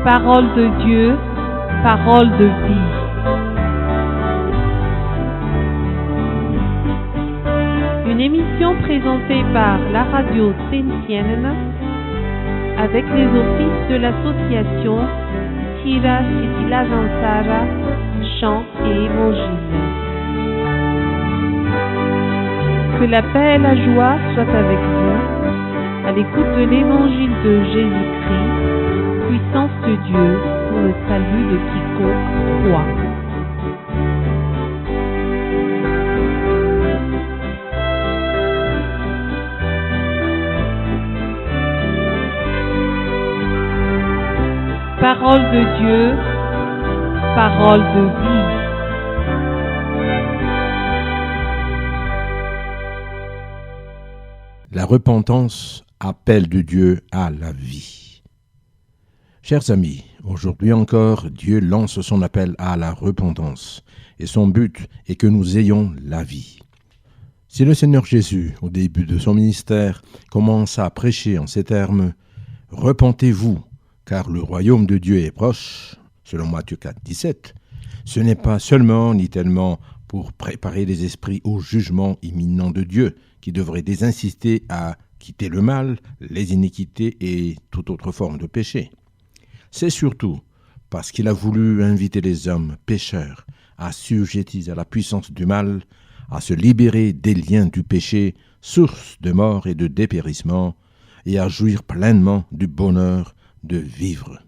Parole de Dieu, parole de vie. Une émission présentée par la radio Saint-Sienne avec les offices de l'association Tira Sitila Zansara, chant et évangile. Que la paix et la joie soient avec vous à l'écoute de l'évangile de Jésus-Christ, puissance de Dieu pour le salut de quiconque croit. Parole de Dieu, parole de vie. La repentance, appel de Dieu à la vie. Chers amis, aujourd'hui encore, Dieu lance son appel à la repentance, et son but est que nous ayons la vie. Si le Seigneur Jésus, au début de son ministère, commence à prêcher en ces termes, « Repentez-vous, car le royaume de Dieu est proche », selon Matthieu 4, 17, ce n'est pas seulement ni tellement pour préparer les esprits au jugement imminent de Dieu, qui devrait les inciter à quitter le mal, les iniquités et toute autre forme de péché. C'est surtout parce qu'il a voulu inviter les hommes pécheurs, assujettis à la puissance du mal, à se libérer des liens du péché, source de mort et de dépérissement, et à jouir pleinement du bonheur de vivre.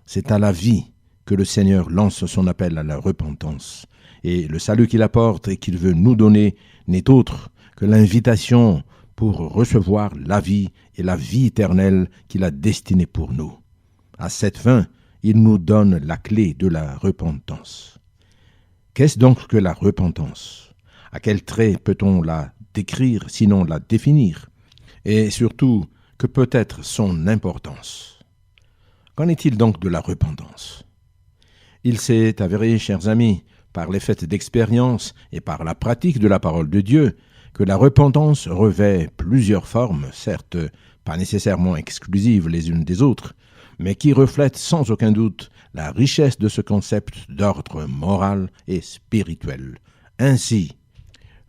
C'est à la vie que le Seigneur lance son appel à la repentance, et le salut qu'il apporte et qu'il veut nous donner n'est autre que l'invitation pour recevoir la vie et la vie éternelle qu'il a destinée pour nous. À cette fin, il nous donne la clé de la repentance. Qu'est-ce donc que la repentance? À quel trait peut-on la décrire, sinon la définir? Et surtout, que peut être son importance? Qu'en est-il donc de la repentance? Il s'est avéré, chers amis, par les faits d'expérience et par la pratique de la parole de Dieu, que la repentance revêt plusieurs formes, certes pas nécessairement exclusives les unes des autres, mais qui reflètent sans aucun doute la richesse de ce concept d'ordre moral et spirituel. Ainsi,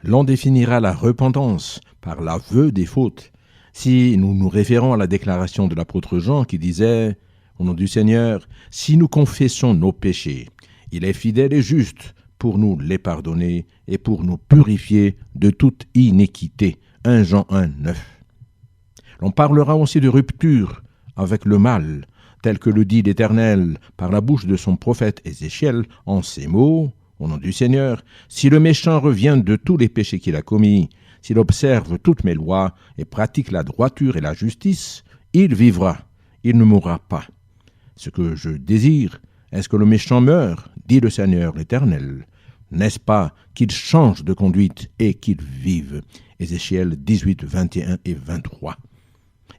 l'on définira la repentance par l'aveu des fautes, si nous nous référons à la déclaration de l'apôtre Jean qui disait « Au nom du Seigneur, si nous confessons nos péchés, il est fidèle et juste pour nous les pardonner et pour nous purifier de toute iniquité. » 1 Jean 1, 9. L'on parlera aussi de rupture avec le mal, tel que le dit l'Éternel par la bouche de son prophète Ézéchiel en ces mots, « Au nom du Seigneur, si le méchant revient de tous les péchés qu'il a commis, s'il observe toutes mes lois et pratique la droiture et la justice, il vivra, il ne mourra pas. Ce que je désire, est-ce que le méchant meure, dit le Seigneur l'Éternel. N'est-ce pas qu'il change de conduite et qu'il vive ?» Ézéchiel 18, 21 et 23.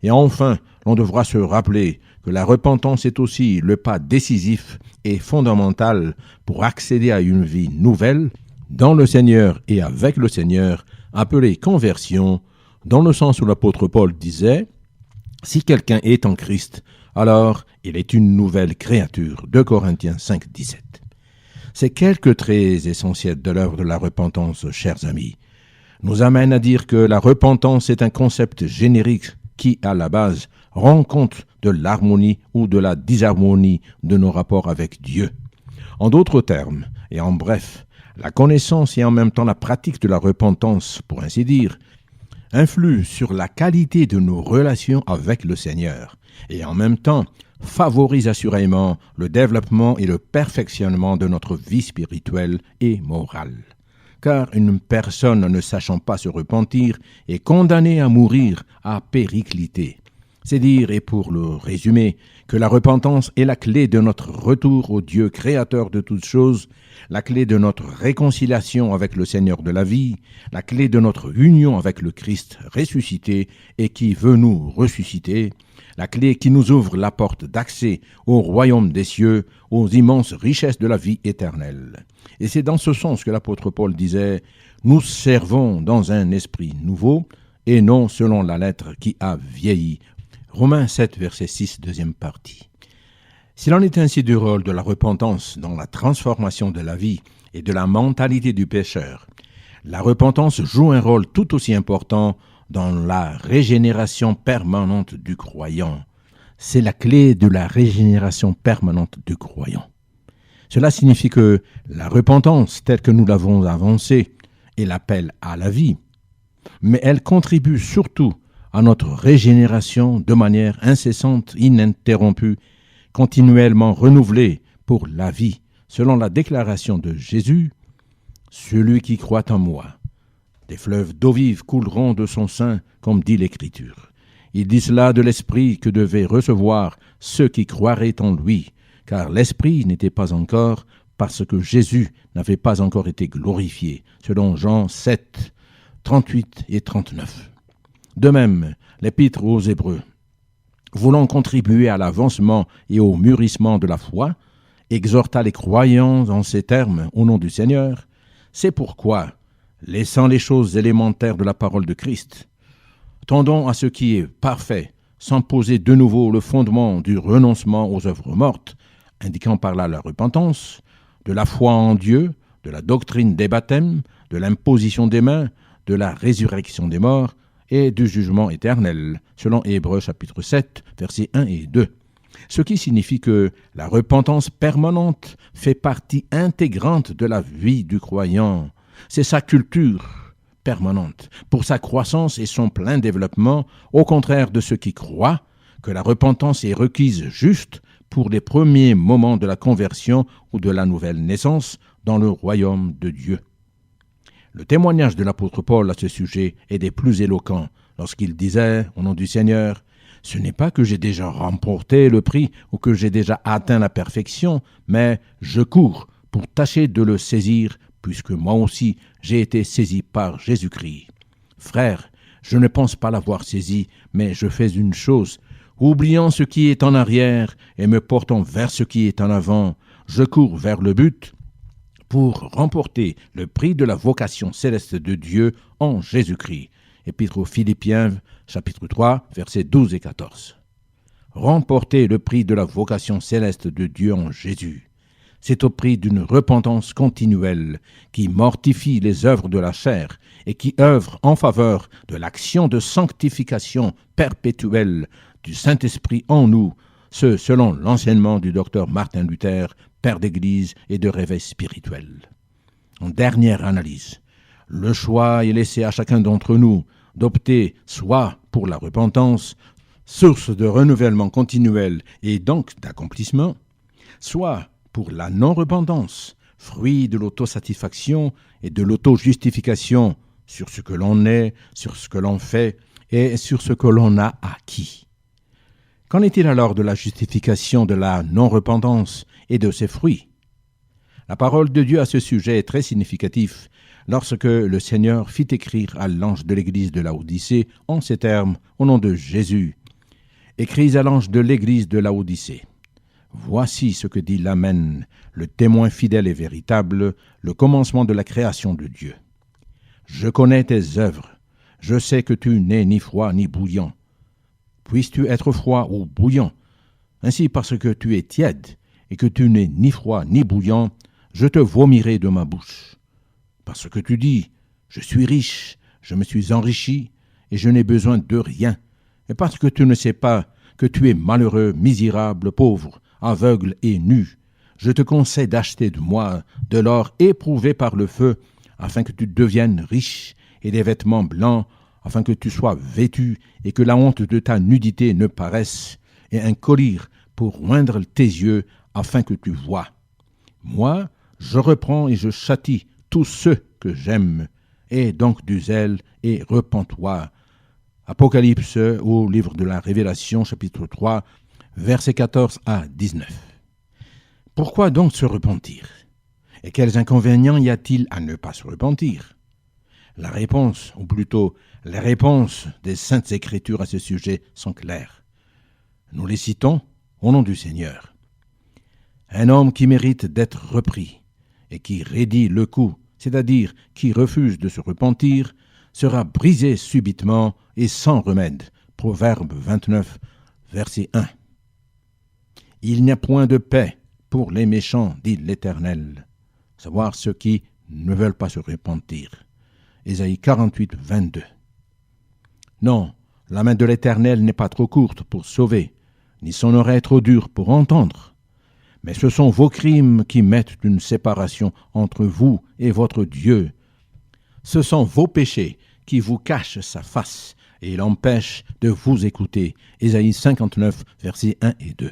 Et enfin, l'on devra se rappeler que la repentance est aussi le pas décisif et fondamental pour accéder à une vie nouvelle, dans le Seigneur et avec le Seigneur, appelée conversion, dans le sens où l'apôtre Paul disait « Si quelqu'un est en Christ, alors il est une nouvelle créature » 2 Corinthiens 5, 17. Ces quelques traits essentiels de l'œuvre de la repentance, chers amis, nous amènent à dire que la repentance est un concept générique qui, à la base, rend compte de l'harmonie ou de la disharmonie de nos rapports avec Dieu. En d'autres termes, et en bref, la connaissance et en même temps la pratique de la repentance, pour ainsi dire, influe sur la qualité de nos relations avec le Seigneur et en même temps favorise assurément le développement et le perfectionnement de notre vie spirituelle et morale. Car une personne ne sachant pas se repentir est condamnée à mourir, à péricliter. C'est dire, et pour le résumer, que la repentance est la clé de notre retour au Dieu créateur de toutes choses, la clé de notre réconciliation avec le Seigneur de la vie, la clé de notre union avec le Christ ressuscité et qui veut nous ressusciter, la clé qui nous ouvre la porte d'accès au royaume des cieux, aux immenses richesses de la vie éternelle. Et c'est dans ce sens que l'apôtre Paul disait « Nous servons dans un esprit nouveau et non selon la lettre qui a vieilli. » Romains 7, verset 6, deuxième partie. S'il en est ainsi du rôle de la repentance dans la transformation de la vie et de la mentalité du pécheur, la repentance joue un rôle tout aussi important dans la régénération permanente du croyant. C'est la clé de la régénération permanente du croyant. Cela signifie que la repentance, telle que nous l'avons avancée, est l'appel à la vie, mais elle contribue surtout à notre régénération de manière incessante, ininterrompue, continuellement renouvelée pour la vie, selon la déclaration de Jésus, « Celui qui croit en moi, des fleuves d'eau vive couleront de son sein, comme dit l'Écriture. » Il dit cela de l'Esprit que devaient recevoir ceux qui croiraient en lui, car l'Esprit n'était pas encore, parce que Jésus n'avait pas encore été glorifié, selon Jean 7, 38 et 39. De même, l'Épître aux Hébreux, voulant contribuer à l'avancement et au mûrissement de la foi, exhorta les croyants en ces termes au nom du Seigneur. C'est pourquoi, laissant les choses élémentaires de la parole de Christ, tendons à ce qui est parfait, sans poser de nouveau le fondement du renoncement aux œuvres mortes, indiquant par là la repentance, de la foi en Dieu, de la doctrine des baptêmes, de l'imposition des mains, de la résurrection des morts et du jugement éternel, selon Hébreux chapitre 7, versets 1 et 2. Ce qui signifie que la repentance permanente fait partie intégrante de la vie du croyant. C'est sa culture permanente. Pour sa croissance et son plein développement, au contraire de ceux qui croient que la repentance est requise juste pour les premiers moments de la conversion ou de la nouvelle naissance dans le royaume de Dieu. Le témoignage de l'apôtre Paul à ce sujet est des plus éloquents lorsqu'il disait, au nom du Seigneur, « Ce n'est pas que j'ai déjà remporté le prix ou que j'ai déjà atteint la perfection, mais je cours pour tâcher de le saisir, puisque moi aussi j'ai été saisi par Jésus-Christ. Frère, je ne pense pas l'avoir saisi, mais je fais une chose, oubliant ce qui est en arrière et me portant vers ce qui est en avant, je cours vers le but pour remporter le prix de la vocation céleste de Dieu en Jésus-Christ. » Épître aux Philippiens, chapitre 3, versets 12 et 14. Remporter le prix de la vocation céleste de Dieu en Jésus. C'est au prix d'une repentance continuelle qui mortifie les œuvres de la chair et qui œuvre en faveur de l'action de sanctification perpétuelle du Saint-Esprit en nous, ce selon l'enseignement du docteur Martin Luther, père d'Église et de réveil spirituel. En dernière analyse, le choix est laissé à chacun d'entre nous d'opter soit pour la repentance, source de renouvellement continuel et donc d'accomplissement, soit pour la non-repentance, fruit de l'autosatisfaction et de l'auto-justification sur ce que l'on est, sur ce que l'on fait et sur ce que l'on a acquis. Qu'en est-il alors de la justification de la non-repentance et de ses fruits? La parole de Dieu à ce sujet est très significative lorsque le Seigneur fit écrire à l'ange de l'église de Laodicée en ces termes, au nom de Jésus. Écris à l'ange de l'église de Laodicée. Voici ce que dit l'Amen, le témoin fidèle et véritable, le commencement de la création de Dieu. Je connais tes œuvres, je sais que tu n'es ni froid ni bouillant. Puisses-tu être froid ou bouillant? Ainsi, parce que tu es tiède et que tu n'es ni froid ni bouillant, je te vomirai de ma bouche. Parce que tu dis, je suis riche, je me suis enrichi et je n'ai besoin de rien. Et parce que tu ne sais pas que tu es malheureux, misérable, pauvre, aveugle et nu, je te conseille d'acheter de moi de l'or éprouvé par le feu, afin que tu deviennes riche, et des vêtements blancs, afin que tu sois vêtu et que la honte de ta nudité ne paraisse, et un collier pour oindre tes yeux, afin que tu vois. Moi, je reprends et je châtie tous ceux que j'aime. Aie donc du zèle et repens-toi. Apocalypse au livre de la Révélation, chapitre 3, versets 14 à 19. Pourquoi donc se repentir? Et quels inconvénients y a-t-il à ne pas se repentir? La réponse, ou plutôt les réponses des Saintes Écritures à ce sujet sont claires. Nous les citons au nom du Seigneur. Un homme qui mérite d'être repris et qui raidit le coup, c'est-à-dire qui refuse de se repentir, sera brisé subitement et sans remède. Proverbe 29, verset 1. Il n'y a point de paix pour les méchants, dit l'Éternel, savoir ceux qui ne veulent pas se repentir. Ésaïe 48, 22. Non, la main de l'Éternel n'est pas trop courte pour sauver, ni son oreille trop dure pour entendre. Mais ce sont vos crimes qui mettent une séparation entre vous et votre Dieu. Ce sont vos péchés qui vous cachent sa face et l'empêchent de vous écouter. Ésaïe 59, versets 1 et 2.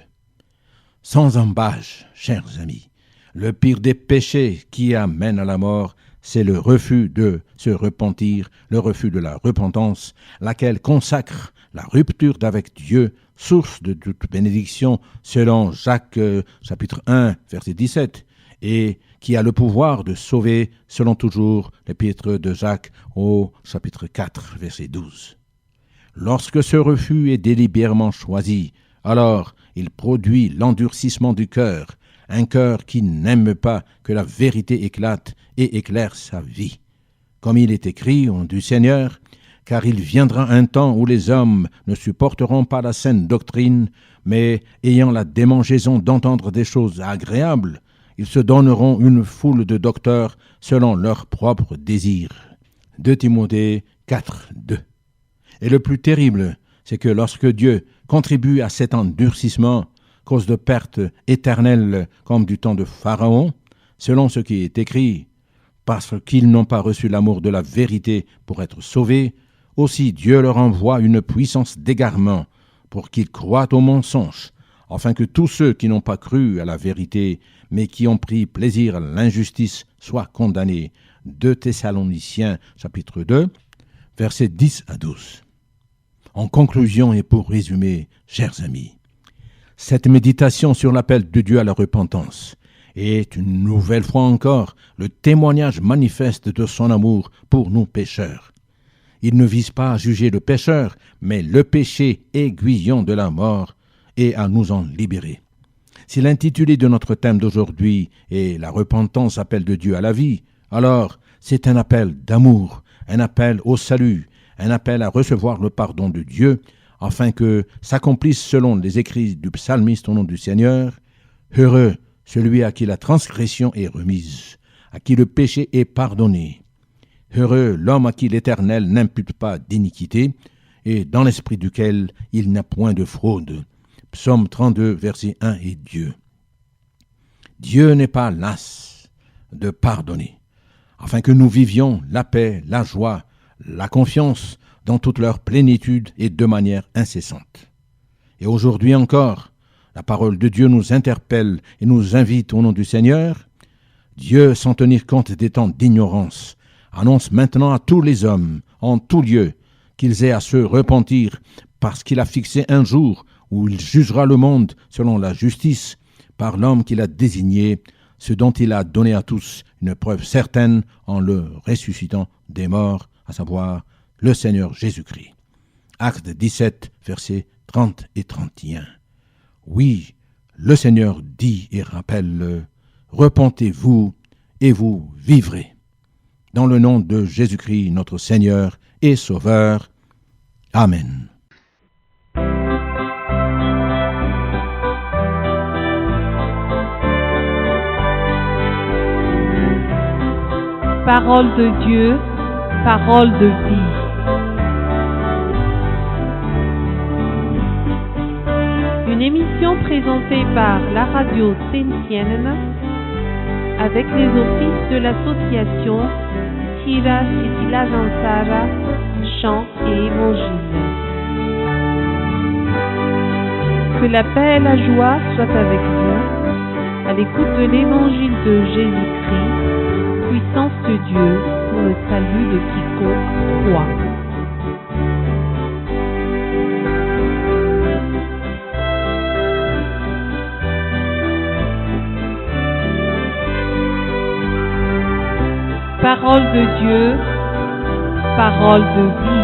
Sans embâche, chers amis, le pire des péchés qui amène à la mort, c'est le refus de se repentir, le refus de la repentance, laquelle consacre la rupture d'avec Dieu, source de toute bénédiction, selon Jacques chapitre 1, verset 17, et qui a le pouvoir de sauver, selon toujours l'épître de Jacques au chapitre 4, verset 12. Lorsque ce refus est délibérément choisi, alors il produit l'endurcissement du cœur, un cœur qui n'aime pas que la vérité éclate et éclaire sa vie. Comme il est écrit au nom du Seigneur, car il viendra un temps où les hommes ne supporteront pas la saine doctrine, mais ayant la démangeaison d'entendre des choses agréables, ils se donneront une foule de docteurs selon leurs propres désirs. 2 Timothée 4, 2. Et le plus terrible, c'est que lorsque Dieu contribue à cet endurcissement, cause de perte éternelle comme du temps de Pharaon, selon ce qui est écrit, parce qu'ils n'ont pas reçu l'amour de la vérité pour être sauvés, aussi Dieu leur envoie une puissance d'égarement pour qu'ils croient au mensonge, afin que tous ceux qui n'ont pas cru à la vérité, mais qui ont pris plaisir à l'injustice, soient condamnés. 2 Thessaloniciens, chapitre 2, versets 10 à 12. En conclusion et pour résumer, chers amis, cette méditation sur l'appel de Dieu à la repentance est une nouvelle fois encore le témoignage manifeste de son amour pour nous pécheurs. Il ne vise pas à juger le pécheur, mais le péché aiguillon de la mort et à nous en libérer. Si l'intitulé de notre thème d'aujourd'hui est « La repentance appel de Dieu à la vie », alors c'est un appel d'amour, un appel au salut, un appel à recevoir le pardon de Dieu, afin que s'accomplisse selon les écrits du psalmiste au nom du Seigneur, « Heureux celui à qui la transgression est remise, à qui le péché est pardonné. Heureux l'homme à qui l'Éternel n'impute pas d'iniquité, et dans l'esprit duquel il n'y a point de fraude. » Psaume 32, versets 1 et 2. Dieu n'est pas las de pardonner, afin que nous vivions la paix, la joie, la confiance dans toute leur plénitude et de manière incessante. Et aujourd'hui encore, la parole de Dieu nous interpelle et nous invite au nom du Seigneur. Dieu, sans tenir compte des temps d'ignorance, annonce maintenant à tous les hommes, en tout lieu, qu'ils aient à se repentir, parce qu'il a fixé un jour où il jugera le monde selon la justice, par l'homme qu'il a désigné, ce dont il a donné à tous une preuve certaine en le ressuscitant des morts, à savoir le Seigneur Jésus-Christ. Acte 17, versets 30 et 31. Oui, le Seigneur dit et rappelle, « Repentez-vous et vous vivrez. » Dans le nom de Jésus-Christ, notre Seigneur et Sauveur. Amen. Parole de Dieu, parole de vie. Une émission présentée par la radio Saint-Sienne avec les offices de l'association Tira Sitila Zansara, chant et évangile. Que la paix et la joie soient avec vous à l'écoute de l'évangile de Jésus-Christ, puissance de Dieu pour le salut de quiconque croit. Parole de Dieu, parole de vie.